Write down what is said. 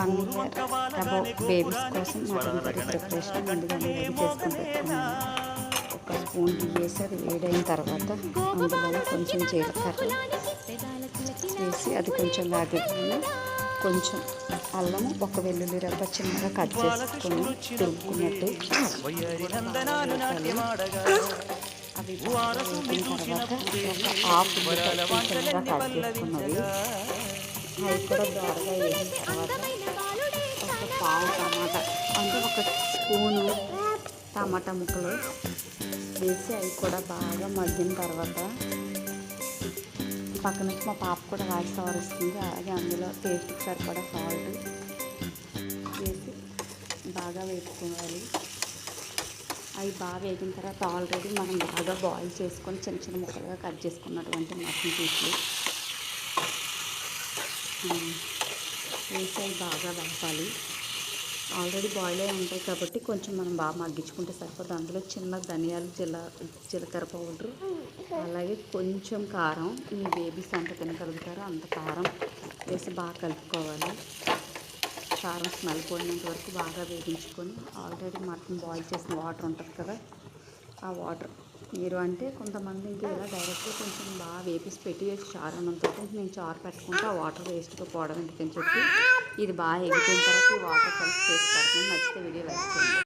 1 year above babies కోసం mutton curry preparation ముందుగానే ready చేసుకొని పెట్టుకున్నాను. ఒక స్పూన్ టీ వేసి అది వేడైన తర్వాత అందులో కొంచెం జీలకర్ర వేసి అది కొంచెం వేగగానే కొంచెం అల్లం, ఒక వెల్లుల్లి రెబ్బ చిన్నగా కట్ చేసుకొని తురుముకున్నట్టు అవి వేగిన తర్వాత ఒక హాఫ్ ఉల్లిపాయ చిన్నగా కట్ చేసుకున్నది అవి కూడా దోరగా వేసిన తర్వాత ఒక పావు టమాటా అంటే ఒక స్పూను టమాటా ముక్కలు వేసి అవి కూడా బాగా మగ్గిన తర్వాత పక్కన నుంచి మా పాప కూడా వాయిస్ ఓవర్ వస్తుంది. అలాగే అందులో టేస్ట్కి సరిపడా సాల్ట్ వేసి బాగా వేసుకోవాలి. అవి బాగా వేగిన తర్వాత ఆల్రెడీ మనం బాగా బాయిల్ చేసుకొని చిన్న చిన్న ముక్కలుగా కట్ చేసుకున్నటువంటి మటన్ పీసులు వేసి అవి బాగా వేపాలి. ఆల్రెడీ బాయిల్ అయి ఉంటాయి కాబట్టి కొంచెం మనం బాగా మగ్గించుకుంటే సరిపోతుంది. అందులో చిన్న ధనియాలు, జీలకర్ర పౌడరు, అలాగే కొంచెం కారం, ఈ బేబీస్ ఎంత తినగలుగుతారో అంత కారం వేసి బాగా కలుపుకోవాలి. కారం స్మెల్ పోయినంత వరకు బాగా వేగించుకొని ఆల్రెడీ మటన్ బాయిల్ చేసిన వాటర్ ఉంటుంది కదా, ఆ వాటర్ మీరు అంటే కొంతమంది ఇంకా ఇలా డైరెక్ట్గా కొంచెం బాగా వేపేసి పెట్టి చారు అన్నంతో నేను చారు పెట్టుకుంటే ఆ వాటర్ వేస్ట్గా పోవడం ఎందుకని చెప్పి ఇది బాగా ఎగిపోయిన తర్వాత ఈ వాటర్ కలిసి చేసి పెడుతున్నాను. నచ్చితే వీడియో లైక్ చేయండి.